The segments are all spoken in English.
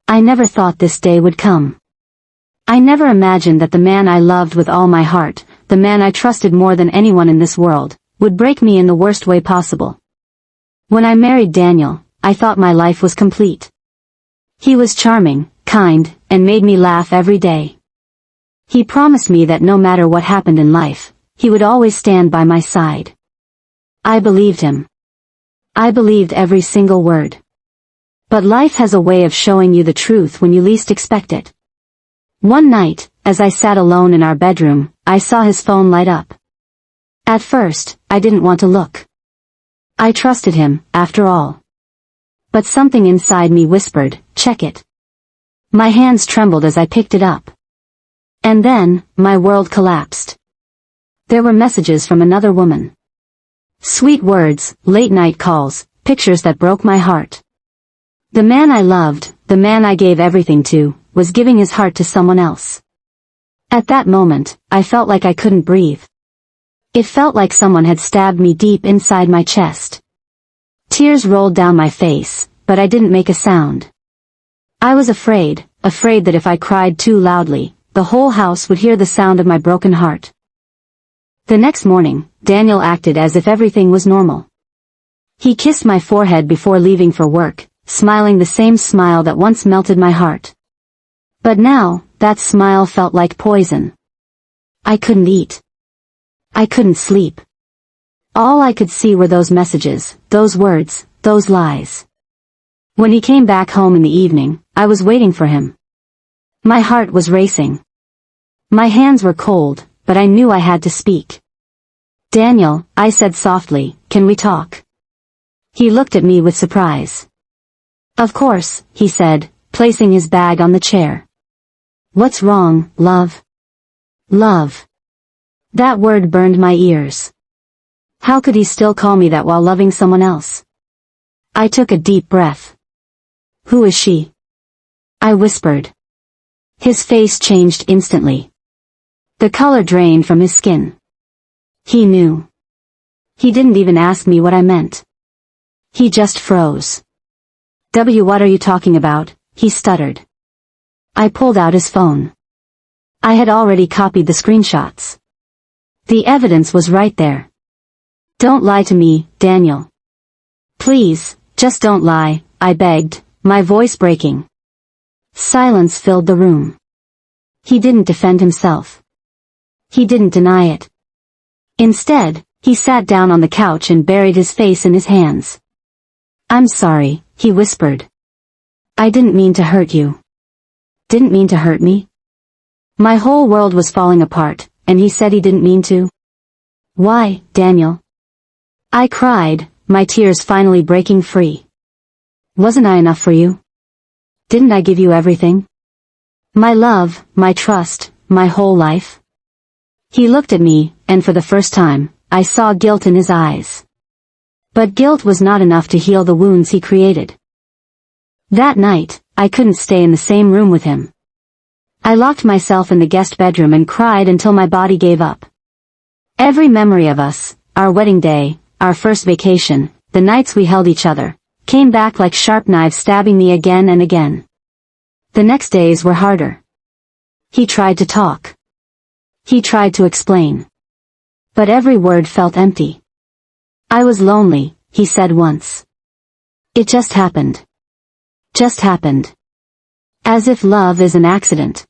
I never thought this day would come. I never imagined that the man I loved with all my heart, the man I trusted more than anyone in this world, would break me in the worst way possible. When I married Daniel, I thought my life was complete. He was charming, kind, and made me laugh every day. He promised me that no matter what happened in life, he would always stand by my side. I believed him. I believed every single word. But life has a way of showing you the truth when you least expect it. One night, as I sat alone in our bedroom, I saw his phone light up. At first, I didn't want to look. I trusted him, after all. But something inside me whispered, check it. My hands trembled as I picked it up. And then, my world collapsed. There were messages from another woman. Sweet words, late-night calls, pictures that broke my heart. The man I loved, the man I gave everything to, was giving his heart to someone else. At that moment, I felt like I couldn't breathe. It felt like someone had stabbed me deep inside my chest. Tears rolled down my face, but I didn't make a sound. I was afraid that if I cried too loudly, the whole house would hear the sound of my broken heart. The next morning, Daniel acted as if everything was normal. He kissed my forehead before leaving for work, smiling the same smile that once melted my heart. But now, that smile felt like poison. I couldn't eat. I couldn't sleep. All I could see were those messages, those words, those lies. When he came back home in the evening, I was waiting for him. My heart was racing. My hands were cold, but I knew I had to speak. Daniel, I said softly, can we talk? He looked at me with surprise. Of course, he said, placing his bag on the chair. What's wrong, love? Love. That word burned my ears. How could he still call me that while loving someone else? I took a deep breath. Who is she? I whispered. His face changed instantly. The color drained from his skin. He knew. He didn't even ask me what I meant. He just froze. What are you talking about? He stuttered. I pulled out his phone. I had already copied the screenshots. The evidence was right there. Don't lie to me, Daniel. Please, just don't lie, I begged, my voice breaking. Silence filled the room. He didn't defend himself. He didn't deny it. Instead, he sat down on the couch and buried his face in his hands. I'm sorry, he whispered. I didn't mean to hurt you. Didn't mean to hurt me? My whole world was falling apart, and he said he didn't mean to? Why, Daniel? I cried, my tears finally breaking free. Wasn't I enough for you? Didn't I give you everything? My love, my trust, my whole life? He looked at me, and for the first time, I saw guilt in his eyes. But guilt was not enough to heal the wounds he created. That night, I couldn't stay in the same room with him. I locked myself in the guest bedroom and cried until my body gave up. Every memory of us, our wedding day, our first vacation, the nights we held each other, came back like sharp knives stabbing me again and again. The next days were harder. He tried to talk. He tried to explain. But every word felt empty. I was lonely, he said once. It just happened. Just happened. As if love is an accident.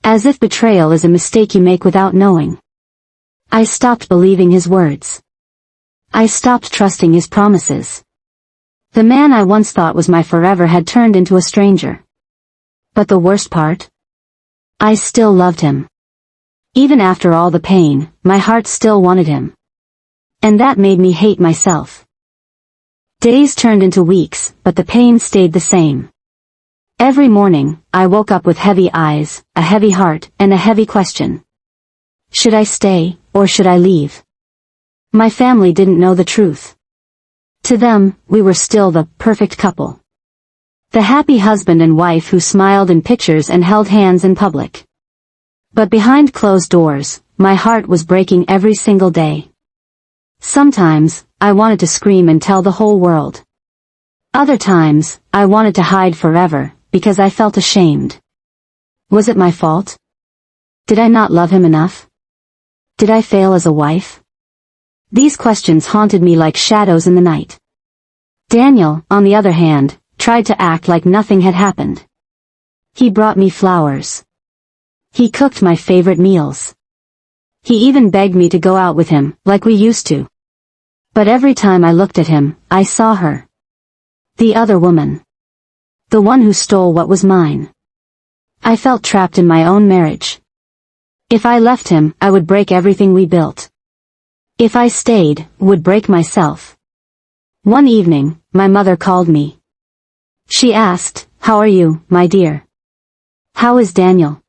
As if betrayal is a mistake you make without knowing. I stopped believing his words. I stopped trusting his promises. The man I once thought was my forever had turned into a stranger. But the worst part? I still loved him. Even after all the pain, my heart still wanted him. And that made me hate myself. Days turned into weeks, but the pain stayed the same. Every morning, I woke up with heavy eyes, a heavy heart, and a heavy question. Should I stay, or should I leave? My family didn't know the truth. To them, we were still the perfect couple. The happy husband and wife who smiled in pictures and held hands in public. But behind closed doors, my heart was breaking every single day. Sometimes, I wanted to scream and tell the whole world. Other times, I wanted to hide forever, because I felt ashamed. Was it my fault? Did I not love him enough? Did I fail as a wife? These questions haunted me like shadows in the night. Daniel, on the other hand, tried to act like nothing had happened. He brought me flowers. He cooked my favorite meals. He even begged me to go out with him, like we used to. But every time I looked at him, I saw her. The other woman. The one who stole what was mine. I felt trapped in my own marriage. If I left him, I would break everything we built. If I stayed, would break myself. One evening, my mother called me. She asked, "How are you, my dear? How is Daniel?"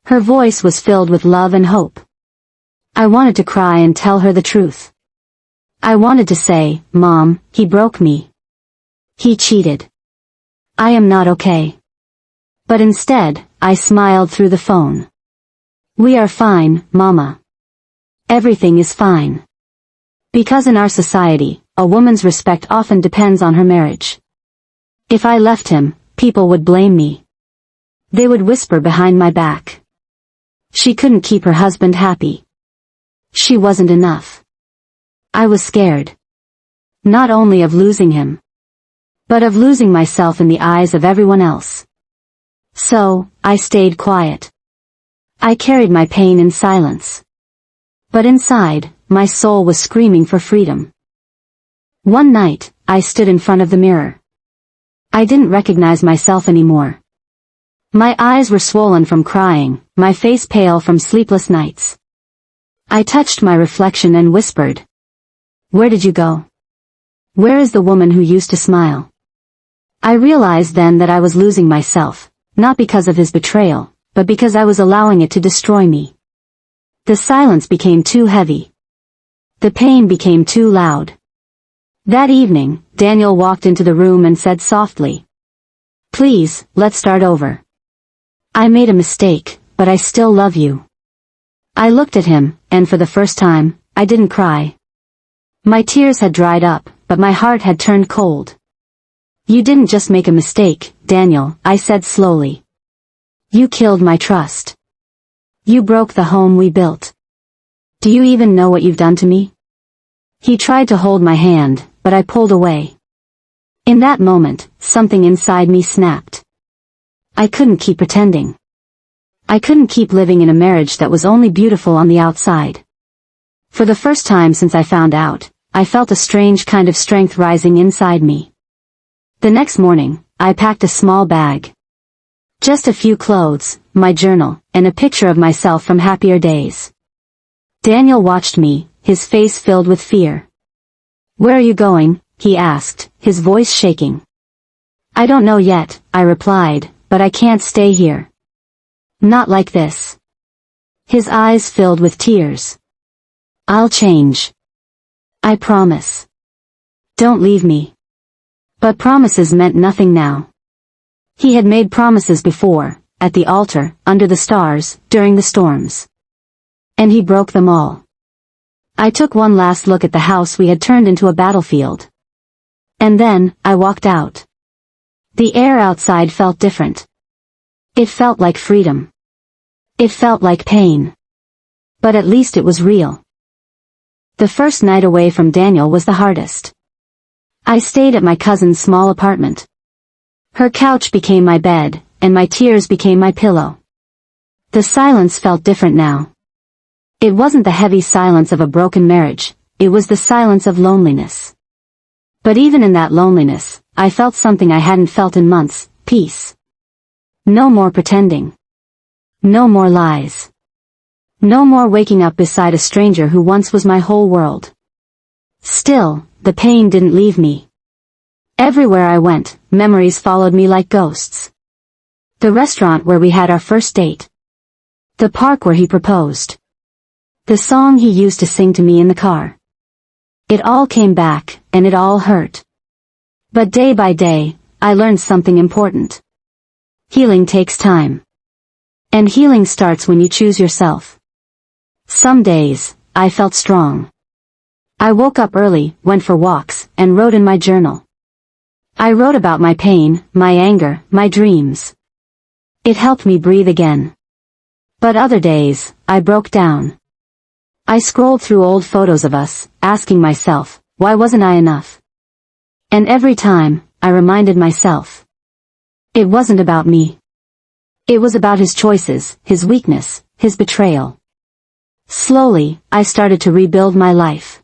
Her voice was filled with love and hope. I wanted to cry and tell her the truth. I wanted to say, "Mom, he broke me. He cheated. I am not okay." But instead, I smiled through the phone. "We are fine, Mama. Everything is fine." Because in our society, a woman's respect often depends on her marriage. If I left him, people would blame me. They would whisper behind my back. She couldn't keep her husband happy. She wasn't enough. I was scared. Not only of losing him, but of losing myself in the eyes of everyone else. So, I stayed quiet. I carried my pain in silence. But inside, my soul was screaming for freedom. One night, I stood in front of the mirror. I didn't recognize myself anymore. My eyes were swollen from crying, my face pale from sleepless nights. I touched my reflection and whispered, "Where did you go? Where is the woman who used to smile?" I realized then that I was losing myself, not because of his betrayal, but because I was allowing it to destroy me. The silence became too heavy. The pain became too loud. That evening, Daniel walked into the room and said softly, "Please, let's start over. I made a mistake, but I still love you." I looked at him, and for the first time, I didn't cry. My tears had dried up, but my heart had turned cold. "You didn't just make a mistake, Daniel," I said slowly. "You killed my trust. You broke the home we built. Do you even know what you've done to me?" He tried to hold my hand, but I pulled away. In that moment, something inside me snapped. I couldn't keep pretending. I couldn't keep living in a marriage that was only beautiful on the outside. For the first time since I found out, I felt a strange kind of strength rising inside me. The next morning, I packed a small bag. Just a few clothes, my journal, and a picture of myself from happier days. Daniel watched me, his face filled with fear. "Where are you going?" he asked, his voice shaking. "I don't know yet," I replied, "but I can't stay here. Not like this." His eyes filled with tears. "I'll change. I promise. Don't leave me." But promises meant nothing now. He had made promises before, at the altar, under the stars, during the storms. And he broke them all. I took one last look at the house we had turned into a battlefield. And then, I walked out. The air outside felt different. It felt like freedom. It felt like pain. But at least it was real. The first night away from Daniel was the hardest. I stayed at my cousin's small apartment. Her couch became my bed, and my tears became my pillow. The silence felt different now. It wasn't the heavy silence of a broken marriage, it was the silence of loneliness. But even in that loneliness, I felt something I hadn't felt in months, peace. No more pretending. No more lies. No more waking up beside a stranger who once was my whole world. Still, the pain didn't leave me. Everywhere I went, memories followed me like ghosts. The restaurant where we had our first date. The park where he proposed. The song he used to sing to me in the car. It all came back, and it all hurt. But day by day, I learned something important. Healing takes time. And healing starts when you choose yourself. Some days, I felt strong. I woke up early, went for walks, and wrote in my journal. I wrote about my pain, my anger, my dreams. It helped me breathe again. But other days, I broke down. I scrolled through old photos of us, asking myself, why wasn't I enough? And every time, I reminded myself. It wasn't about me. It was about his choices, his weakness, his betrayal. Slowly, I started to rebuild my life.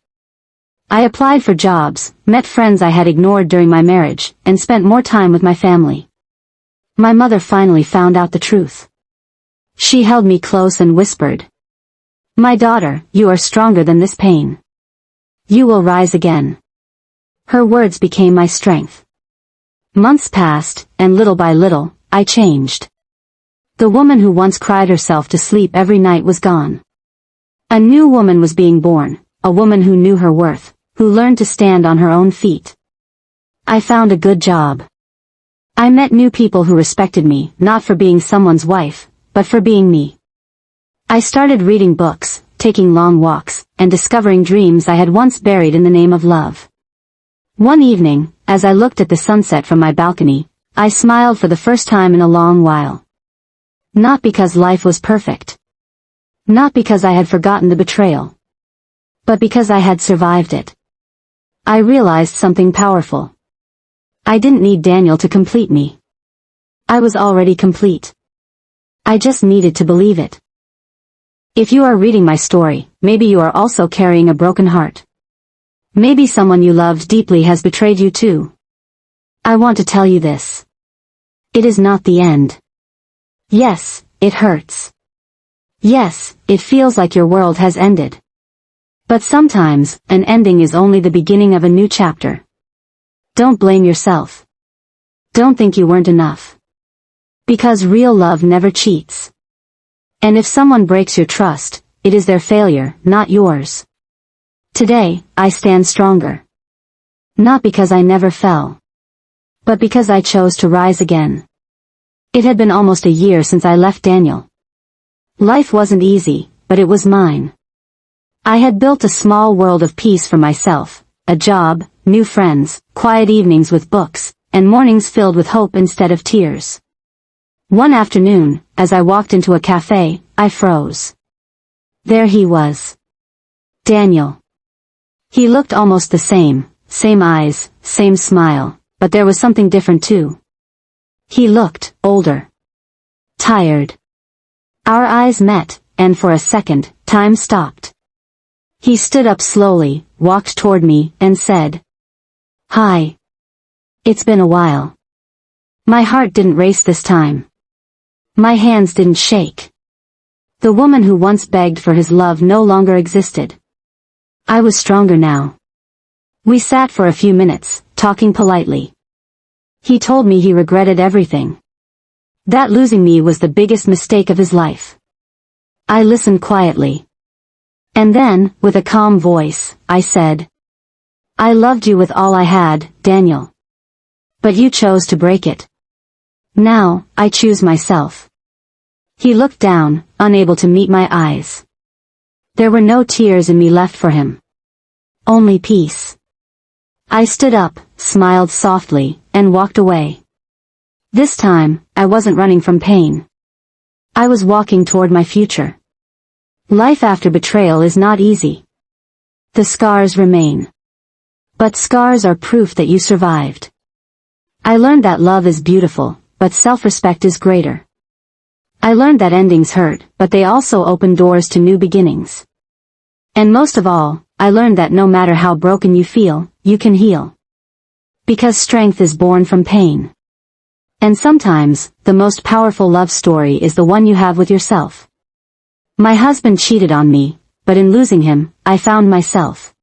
I applied for jobs, met friends I had ignored during my marriage, and spent more time with my family. My mother finally found out the truth. She held me close and whispered, "My daughter, you are stronger than this pain. You will rise again." Her words became my strength. Months passed, and little by little, I changed. The woman who once cried herself to sleep every night was gone. A new woman was being born, a woman who knew her worth, who learned to stand on her own feet. I found a good job. I met new people who respected me, not for being someone's wife, but for being me. I started reading books, taking long walks, and discovering dreams I had once buried in the name of love. One evening, as I looked at the sunset from my balcony, I smiled for the first time in a long while. Not because life was perfect. Not because I had forgotten the betrayal. But because I had survived it. I realized something powerful. I didn't need Daniel to complete me. I was already complete. I just needed to believe it. If you are reading my story, maybe you are also carrying a broken heart. Maybe someone you loved deeply has betrayed you too. I want to tell you this. It is not the end. Yes, it hurts. Yes, it feels like your world has ended. But sometimes, an ending is only the beginning of a new chapter. Don't blame yourself. Don't think you weren't enough. Because real love never cheats. And if someone breaks your trust, it is their failure, not yours. Today, I stand stronger. Not because I never fell. But because I chose to rise again. It had been almost a year since I left Daniel. Life wasn't easy, but it was mine. I had built a small world of peace for myself, a job, new friends, quiet evenings with books, and mornings filled with hope instead of tears. One afternoon, as I walked into a cafe, I froze. There he was. Daniel. He looked almost the same eyes, same smile, but there was something different too. He looked older. Tired. Our eyes met, and for a second, time stopped. He stood up slowly, walked toward me, and said, "Hi. It's been a while." My heart didn't race this time. My hands didn't shake. The woman who once begged for his love no longer existed. I was stronger now. We sat for a few minutes, talking politely. He told me he regretted everything. That losing me was the biggest mistake of his life. I listened quietly. And then, with a calm voice, I said, "I loved you with all I had, Daniel. But you chose to break it. Now, I choose myself." He looked down, unable to meet my eyes. There were no tears in me left for him. Only peace. I stood up, smiled softly, and walked away. This time, I wasn't running from pain. I was walking toward my future. Life after betrayal is not easy. The scars remain. But scars are proof that you survived. I learned that love is beautiful, but self-respect is greater. I learned that endings hurt, but they also open doors to new beginnings. And most of all, I learned that no matter how broken you feel, you can heal. Because strength is born from pain. And sometimes, the most powerful love story is the one you have with yourself. My husband cheated on me, but in losing him, I found myself.